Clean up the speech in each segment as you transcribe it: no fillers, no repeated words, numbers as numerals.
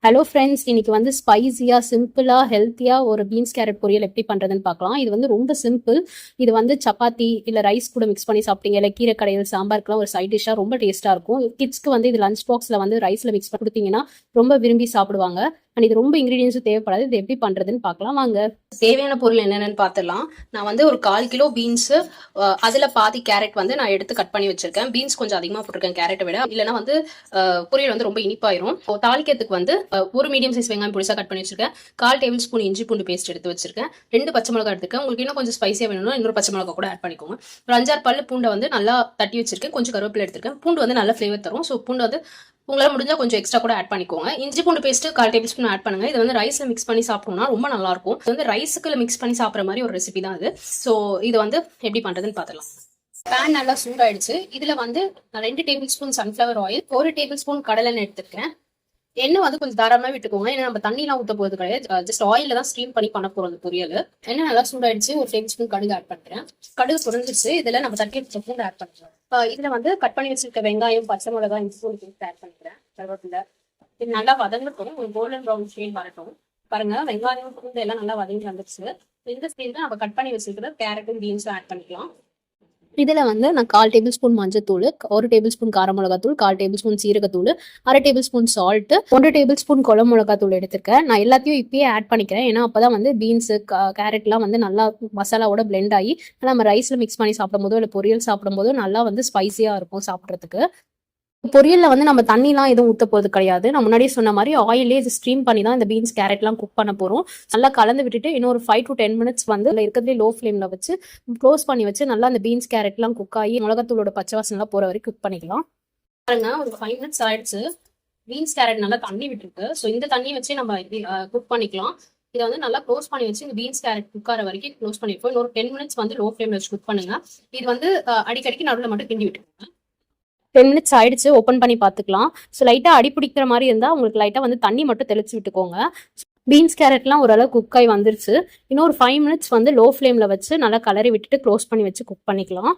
Hello friends, இன்னைக்கு வந்து ஸ்பைசியா, சிம்பிளா, ஹெல்த்தியா ஒரு பீன்ஸ் கேரட் பொரியல் எப்படி பண்றதுன்னு பார்க்கலாம். இது வந்து ரொம்ப சிம்பிள். இது வந்து சப்பாத்தி இல்ல ரைஸ் கூட மிக்ஸ் பண்ணி சாப்பிட்டீங்க, இல்ல கீரை கடையில் சாம்பாருக்குலாம் ஒரு சைட் டிஷ்ஷா ரொம்ப டேஸ்டா இருக்கும். கிட்ஸ்க்கு வந்து இது லஞ்ச் பாக்ஸ்ல வந்து ரைஸ்ல மிக்ஸ் பண்ணி கொடுத்தீங்கன்னா ரொம்ப விரும்பி சாப்பிடுவாங்க. அண்ட் இது ரொம்ப இன்கிரீடியன்ஸும் தேவைப்படாது. இது எப்படி பண்றதுன்னு பார்க்கலாம் வாங்க. தேவையான பொருள் என்னென்னு பார்த்துடலாம். நான் வந்து ஒரு 1/4 கிலோ பீன்ஸ், அதுல பாதி கேரட் வந்து நான் எடுத்து கட் பண்ணி வச்சிருக்கேன். பீன்ஸ் கொஞ்சம் அதிகமா போட்டிருக்கேன் கேரட்டை விட, இல்லைன்னா வந்து பொரியல் வந்து ரொம்ப இனிப்பாயிரும். தாளிக்கிறதுக்கு வந்து ஒரு மீடியம் சைஸ் வெங்காயம் பொடிசா கட் பண்ணி வச்சிருக்கேன். 1/4 டேபிள் ஸ்பூன் இஞ்சி பூண்டு பேஸ்ட் எடுத்து வச்சிருக்கேன். 2 பச்சை மிளகா எடுத்துருக்கேன். உங்களுக்கு இன்னும் கொஞ்சம் ஸ்பைசியா வேணும்னா இன்னொரு பச்சை மிளகா கூட ஆட் பண்ணிக்கோங்க. ஒரு 5-6 பல்லு பூண்டை வந்து நல்லா தட்டி வச்சிருக்கேன். கொஞ்சம் கருவேப்பிலை எடுத்திருக்கேன். பூண்டு வந்து நல்ல ஃபிளேவர் தரும். ஸோ பூண்டு வந்து உங்களால் முடிஞ்சா கொஞ்சம் எக்ஸ்ட்ரா கூட ஆட் பண்ணிக்கோங்க. இஞ்சி பூண்டு பேஸ்ட் 1/4 டேபிள் ஸ்பூன் ஆட் பண்ணுங்க. இது வந்து ரைஸ்ல மிக்ஸ் பண்ணி சாப்பிட்டோம்னா ரொம்ப நல்லா இருக்கும். இது வந்து ரைஸுக்குள்ள மிக்ஸ் பண்ணி சாப்பிட்ற மாதிரி ஒரு ரெசிபி தான் இது. ஸோ இது வந்து எப்படி பண்றதுன்னு பார்த்துலாம். பேன் நல்லா சூடாயிடுச்சு. இதுல வந்து 2 table spoon sunflower oil, 1 table spoon கடலெண்ணெய் எடுத்துருக்கேன். எண்ணெய் வந்து கொஞ்சம் தாராளமாக விட்டுக்கோங்க. ஏன்னா நம்ம தண்ணிலாம் ஊற்ற போகிறது கிடையாது. ஜஸ்ட் ஆயில தான் ஸ்டீம் பண்ணி பண்ண போகிறது பொரியல். எண்ணெய் நல்லா சூடாயிடுச்சு. 1 டேபிள் ஸ்பூன் கடுகு ஆட் பண்ணுறேன். கடுகு புரிஞ்சிச்சு. இதில் நம்ம தட்டி வச்ச பூண்டு ஆட் பண்ணுறோம். இதில் வந்து கட் பண்ணி வச்சிருக்க வெங்காயம், பச்சை மிளகாய், இஞ்சி பூண்டு பேஸ்ட் ஆட் பண்ணிக்கிறேன். கருவேப்பிலை இது நல்லா வதங்கட்டும். ஒரு கோல்டன் ப்ரௌன் ஷேட் வரட்டும். பாருங்க, வெங்காயம் பூண்டு எல்லாம் நல்லா வதங்கி வந்துருச்சு. இந்த ஸ்டேஜ்ல நம்ம கட் பண்ணி வச்சிருக்கிற கேரட்டும் பீன்ஸும் ஆட் பண்ணிக்கலாம். இதில் வந்து நான் 1/4 டேபிள் ஸ்பூன் மஞ்சத்தூள், 1 டேபிள் ஸ்பூன் கார மிளகாத்தூள், 1/4 டேபிள் ஸ்பூன் சீரகத்தூள், 1/2 table spoon salt, 1 table spoon குழம்பு மிளகாத்தூள் எடுத்துருக்கேன். நான் எல்லாத்தையும் இப்பயே ஆட் பண்ணிக்கிறேன். ஏன்னா அப்பதான் வந்து பீன்ஸு கேரட்லாம் வந்து நல்லா மசாலாவோட பிளெண்ட் ஆகி நம்ம ரைஸில் மிக்ஸ் பண்ணி சாப்பிடும் போதோ இல்லை பொரியல் சாப்பிடும் போதோ நல்லா வந்து ஸ்பைசியாக இருக்கும் சாப்பிட்றதுக்கு. பொரியல்ல வந்து நம்ம தண்ணிலாம் எதுவும் ஊற்ற போகிறது கிடையாது. நான் முன்னாடியே சொன்ன மாதிரி ஆயிலே இது ஸ்ட்ரீம் பண்ணி தான் இந்த பீன்ஸ் கேரட்லாம் குக் பண்ண போகிறோம். நல்லா கலந்து விட்டுட்டு இன்னொரு 5 to 10 மினிட்ஸ் வந்து இருக்கிறதுலே லோ ஃப்ளேமில் வச்சு க்ளோஸ் பண்ணி வச்சு நல்லா அந்த பீன்ஸ் கேரட்லாம் குக் ஆகி மிளகாத்தூளோட பச்சை வாசனைலாம் போகிற வரைக்கும் குக் பண்ணிக்கலாம். பாருங்க, ஒரு 5 மினிட்ஸ் ஆயிடுச்சு. பீன்ஸ் கேரட் நல்லா தண்ணி விட்டுருக்கு. ஸோ இந்த தண்ணியை வச்சு நம்ம குக் பண்ணிக்கலாம். இதை வந்து நல்லா க்ளோஸ் பண்ணி வச்சு இந்த பீன்ஸ் கேரட் குக் ஆகிற வரைக்கும் க்ளோஸ் பண்ணிருக்கோம். இன்னொரு 10 மினிட்ஸ் வந்து லோ ஃப்ளேமில் வச்சு குக் பண்ணுங்க. இது வந்து அடிக்கடிக்கு நடுவில் மட்டும் கிண்டி விட்டுருங்க. 10 மினிட்ஸ் ஆயிடுச்சு. ஓப்பன் பண்ணி பார்த்துக்கலாம். ஸோ லைட்டாக அடி பிடிக்கிற மாதிரி இருந்தால் உங்களுக்கு லைட்டாக வந்து தண்ணி மட்டும் தெளிச்சு விட்டுக்கோங்க. பீன்ஸ் கேரட்லாம் ஓரளவு குக் ஆகி வந்துருச்சு. இன்னொரு 5 மினிட்ஸ் வந்து லோ ஃப்ளேமில் வச்சு நல்லா கலரி விட்டுட்டு க்ளோஸ் பண்ணி வச்சு குக் பண்ணிக்கலாம்.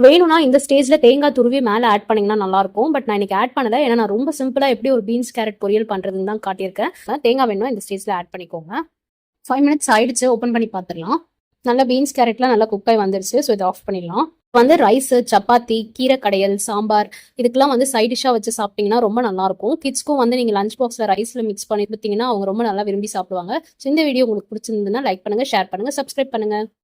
வேணும்னா இந்த ஸ்டேஜில் தேங்காய் துருவி மேலே ஆட் பண்ணிங்கன்னா நல்லாயிருக்கும். பட் நான் இன்னைக்கு ஆட் பண்ணலை. ஏன்னா நான் ரொம்ப சிம்பிளாக எப்படி ஒரு பீன்ஸ் கேரட் பொரியல் பண்ணுறதுன்னு தான் காட்டியிருக்கேன். தேங்காய் வேணும்னா இந்த ஸ்டேஜில் ஆட் பண்ணிக்கோங்க. 5 மினிட்ஸ் ஆயிடுச்சு. ஓப்பன் பண்ணி பார்த்துடலாம். நல்லா பீன்ஸ் கேரட்லாம் நல்லா குக் ஆகி வந்துருச்சு. ஸோ இதை ஆஃப் பண்ணிடலாம். வந்து ரைஸ், சப்பாத்தி, கீரை கடையல், சாம்பார் இதுக்கெல்லாம் வந்து சைட் டிஷ்ஷா வச்சு சாப்பிட்டீங்கன்னா ரொம்ப நல்லா இருக்கும். கிட்ஸ்க்கும் வந்து நீங்க லஞ்ச் பாக்ஸ்ல ரைஸ்ல மிக்ஸ் பண்ணி கொடுத்தீங்கன்னா அவங்க ரொம்ப நல்லா விரும்பி சாப்பிடுவாங்க. ஸோ இந்த வீடியோ உங்களுக்கு பிடிச்சிருந்ததுன்னா லைக் பண்ணுங்க, ஷேர் பண்ணுங்க, சப்ஸ்கிரைப் பண்ணுங்க.